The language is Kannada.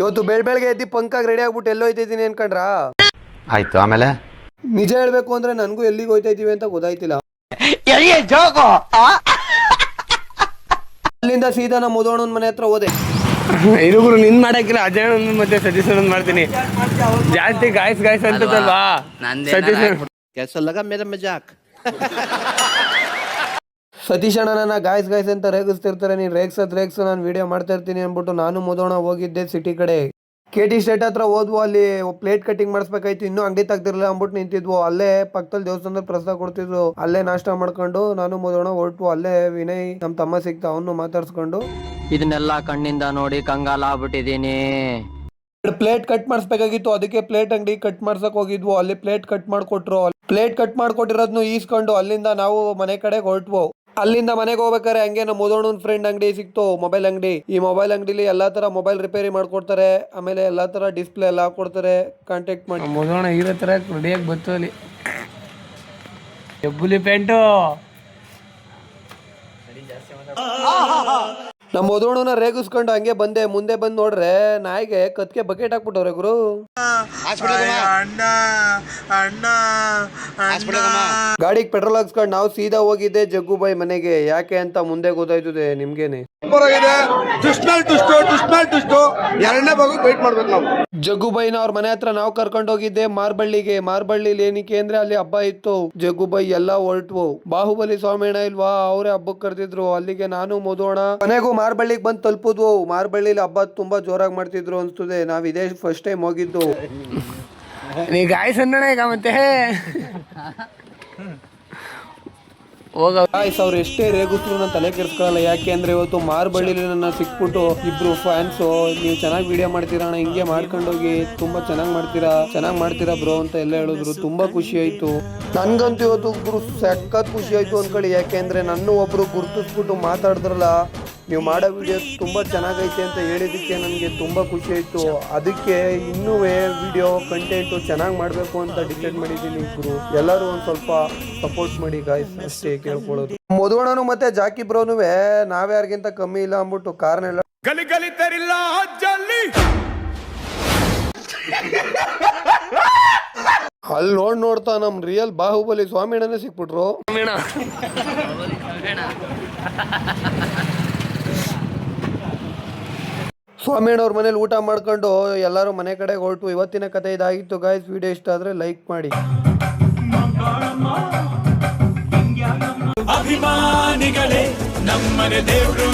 ಇವತ್ತು ಬೆಳಗ್ಗೆ ಎದ್ದು ಪಂಕಾಗಿ ರೆಡಿ ಆಗ್ಬಿಟ್ಟು ಎಲ್ಲೋ ಹೋಯ್ತಿದ್ದೀನಿ ಅನ್ಕೊಂಡ್ರ? ಆಯ್ತು, ಆಮೇಲೆ ನಿಜ ಹೇಳ್ಬೇಕು ಅಂದ್ರೆ ನನಗೂ ಎಲ್ಲಿಗೆ ಹೋಯ್ತಾ ಇದೀವಿ ಅಂತ ಗೊತ್ತಾಯ್ತಿಲ್ಲ. ಅಲ್ಲಿಂದ ಸೀದಾ ನಮ್ಮ ಮುದೋಣನ ಮನೆ ಹತ್ರ ಹೋದೆ. ಇನ್ನೊಬ್ರು ನಿನ್ ಮಾಡಕ್ಕಿಲ್ಲ, ಅಜಯ್ ಮತ್ತೆ ಸತೀಶ್ ಮಾಡ್ತೀನಿ. ಜಾಸ್ತಿ ಗಾಯ್ಸ್ ಅಂತಲ್ವಾ ಸತೀಶ್. ಸತೀಶ್ ಅಣ್ಣ ನನ್ನ ಗಾಯ್ಸ್ ಅಂತ ರೇಗಿಸ್ತಿರ್ತಾರೆ. ನೀನ್ ರೇಗ್ಸು ನಾನು ವಿಡಿಯೋ ಮಾಡ್ತಾ ಇರ್ತೀನಿ ಅನ್ಬಿಟ್ಟು ನಾನು ಮುದೋಣ ಹೋಗಿದ್ದೆ ಸಿಟಿ ಕಡೆ. KT ಸ್ಟೇಟ್ ಹತ್ರ ಹೋದ್ವು. ಅಲ್ಲಿ ಪ್ಲೇಟ್ ಕಟಿಂಗ್ ಮಾಡಿಸ್ಬೇಕಾಯ್ತು, ಇನ್ನೂ ಅಂಗಡಿ ತೆಗ್ದಿರಲಿಲ್ಲ ಅಂದ್ಬಿಟ್ಟು ನಿಂತಿದ್ವು. ಅಲ್ಲೇ ಪಕ್ಕದಲ್ಲಿ ದೇವಸ್ಥಾನದ ಪ್ರಸಾದ ಕೊಡ್ತಿದ್ರು. ಅಲ್ಲೇ ನಾಷ್ಟ ಮಾಡ್ಕೊಂಡು ನಾನು ಮುದೋಣ ಹೊರಟು. ಅಲ್ಲೇ ವಿನಯ್ ನಮ್ಮ ತಮ್ಮ ಸಿಕ್ತ, ಅವನು ಮಾತಾಡ್ಸ್ಕೊಂಡು ಇದನ್ನೆಲ್ಲ ಕಣ್ಣಿಂದ ನೋಡಿ ಕಂಗಾಲ ಆಗ್ಬಿಟ್ಟಿದೀನಿ. ಪ್ಲೇಟ್ ಕಟ್ ಮಾಡಿಸ್ಬೇಕಾಗಿತ್ತು, ಅದಕ್ಕೆ ಪ್ಲೇಟ್ ಅಂಗಡಿ ಕಟ್ ಮಾಡ್ಸಕ್ ಹೋಗಿದ್ವು. ಅಲ್ಲಿ ಪ್ಲೇಟ್ ಕಟ್ ಮಾಡ್ಕೊಟ್ರು. ಪ್ಲೇಟ್ ಕಟ್ ಮಾಡ್ಕೊಟ್ಟಿರೋದ್ನು ಈಸ್ಕೊಂಡು ಅಲ್ಲಿಂದ ನಾವು ಮನೆ ಕಡೆ ಹೊರಟ್ವು. ಅಲ್ಲಿಂದ ಮನೆಗೆ ಹೋಗ್ಬೇಕಾರೆ ಹಂಗೆ ನಮ್ಮ ಮುದೋಣನ್ ಫ್ರೆಂಡ್ ಅಂಗಡಿ ಸಿಕ್ತು, ಮೊಬೈಲ್ ಅಂಗಡಿ. ಈ ಮೊಬೈಲ್ ಅಂಗಡಿಲಿ ಎಲ್ಲಾ ತರ ಮೊಬೈಲ್ ರಿಪೇರಿ ಮಾಡ್ಕೊಡ್ತಾರೆ. ಆಮೇಲೆ ಎಲ್ಲಾ ತರ ಡಿಸ್ಪ್ಲೇ ಎಲ್ಲ ಹಾಕೊಡ್ತಾರೆ. ಕಾಂಟ್ಯಾಕ್ಟ್ ಮಾಡಿ. ಮುದೋಣ ಇರೋ ತರ ರೆಡಿಯಾಗಿ ಬತ್ತು ಅಲ್ಲಿ ಹೆಬ್ಬುಲಿ ಪ್ಯಾಂಟು. ನಮ್ಮ ಮುದೋಣನ ರೇಗಿಸ್ಕೊಂಡು ಹಂಗೆ ಬಂದೆ. ಮುಂದೆ ಬಂದು ನೋಡ್ರೆ ನಾಯಿಗೆ ಕತ್ಗೆ ಬಕೆಟ್ ಹಾಕ್ಬಿಟ್ಟವ್ರೆ ಗುರು. ಗಾಡಿಗೆ ಪೆಟ್ರೋಲ್ ಹಾಕ್ಸ್ಕೊಂಡು ನಾವು ಸೀದಾ ಹೋಗಿದ್ದೆ ಜಗ್ಗುಬಾಯಿ ಮನೆಗೆ. ಯಾಕೆ ಅಂತ ಮುಂದೆ ಗೊತ್ತಾಯ್ತದೆ ನಿಮ್ಗೇನೆ. ಜಗ್ಗುಬಾಯಿನ ಅವ್ರ ಮನೆ ಹತ್ರ ನಾವು ಕರ್ಕೊಂಡು ಹೋಗಿದ್ದೆ ಮಾರ್ಬಳ್ಳಿಗೆ. ಮಾರ್ಬಳ್ಳಿಲಿ ಏನಕ್ಕೆ ಅಂದ್ರೆ ಅಲ್ಲಿ ಹಬ್ಬ ಇತ್ತು. ಜಗ್ಗುಬಾಯಿ ಎಲ್ಲಾ ಹೊರಟ್ವು. ಬಾಹುಬಲಿ ಸ್ವಾಮಿಯಣ್ಣ ಇಲ್ವಾ, ಅವರೇ ಹಬ್ಬಕ್ಕೆ ಕರೆದಿದ್ರು. ಅಲ್ಲಿಗೆ ನಾನು ಮುದೋಣ ಮನೆಗೂ ಮಾರ್ಬಳ್ಳಿಗೆ ಬಂದು ತಲುಪಿದ್ವು. ಮಾರ್ಬಳ್ಳಿಲಿ ಹಬ್ಬ ತುಂಬಾ ಜೋರಾಗಿ ಮಾಡ್ತಿದ್ರು ಅನ್ಸ್ತದೆ. ನಾವ್ ಇದೇ ಫಸ್ಟ್ ಟೈಮ್ ಹೋಗಿದ್ದು. ನೀ ಗಾಯ್ಸ್ ಅನ್ನೋಣ ಈಗ ಮತ್ತೆ ಗಾಯ್ಸ್ ಅವ್ರು ಎಷ್ಟೇ ರೇಗಿಸ್ರು ನಾನು ತಲೆ ಕೆಡ್ಸ್ಕೊಳ್ಳಲ್ಲ. ಯಾಕೆ ಅಂದ್ರೆ ಇವತ್ತು ಮಾರ್ಬಳ್ಳಿಲಿ ನನ್ನ ಸಿಕ್ಬಿಟ್ಟು ಇಬ್ರು ಫ್ಯಾನ್ಸು, ನೀವು ಚೆನ್ನಾಗಿ ವಿಡಿಯೋ ಮಾಡ್ತೀರಾ ಅಣ್ಣ, ಹಿಂಗೆ ಮಾಡ್ಕೊಂಡೋಗಿ, ತುಂಬಾ ಚೆನ್ನಾಗಿ ಮಾಡ್ತೀರಾ ಬ್ರೋ ಅಂತ ಎಲ್ಲ ಹೇಳಿದ್ರು. ತುಂಬಾ ಖುಷಿ ಆಯ್ತು ನನ್ಗಂತೂ ಇವತ್ತು ಗುರು, ಸಖತ್ ಖುಷಿ ಆಯ್ತು ಅನ್ಕೊಳ್ಳಿ. ಯಾಕೆ ಅಂದ್ರೆ ನನ್ನ ಒಬ್ರು ಗುರ್ತಿಸ್ಬಿಟ್ಟು ಮಾತಾಡಿದ್ರಲ್ಲ, ನೀವು ಮಾಡೋ ವಿಡಿಯೋಸ್ ತುಂಬ ಚೆನ್ನಾಗೈತೆ ಅಂತ ಹೇಳಿದ್ದಕ್ಕೆ ನನಗೆ ತುಂಬ ಖುಷಿ ಆಯಿತು. ಅದಕ್ಕೆ ಇನ್ನೂ ವಿಡಿಯೋ ಕಂಟೆಂಟು ಚೆನ್ನಾಗಿ ಮಾಡಬೇಕು ಅಂತ ಡಿಸೈಡ್ ಮಾಡಿದ್ದೀನಿ. ಗುರು ಎಲ್ಲರೂ ಒಂದು ಸ್ವಲ್ಪ ಸಪೋರ್ಟ್ ಮಾಡಿ ಗಾಯ್ಸ್, ಅಷ್ಟೇ ಕೇಳ್ಕೊಳ್ಳೋದು. ಮಧುವಣ್ಣನು ಮತ್ತೆ ಜಾಕಿ ಬ್ರೋನು ನಾವ್ಯಾರಿಗಿಂತ ಕಮ್ಮಿ ಇಲ್ಲ ಅಂದ್ಬಿಟ್ಟು ಕಾರ್ನೆಲ್ಲ ಅಲ್ಲಿ ನೋಡ್ತಾ ನಮ್ ರಿಯಲ್ ಬಾಹುಬಲಿ ಸ್ವಾಮಿಯಣ್ಣನೇ ಸಿಕ್ಬಿಟ್ರು. ಸ್ವಾಮಿಯಣ್ಣ ಅವ್ರ ಮನೇಲಿ ಊಟ ಮಾಡ್ಕೊಂಡು ಎಲ್ಲರೂ ಮನೆ ಕಡೆ ಹೊರಟು. ಇವತ್ತಿನ ಕಥೆ ಇದಾಗಿತ್ತು ಗಾಯ್ಸ್. ವಿಡಿಯೋ ಇಷ್ಟ ಆದ್ರೆ ಲೈಕ್ ಮಾಡಿ. ಅಭಿಮಾನಿಗಳೇ ನಮ್ಮನೆ ದೇವ್ರು.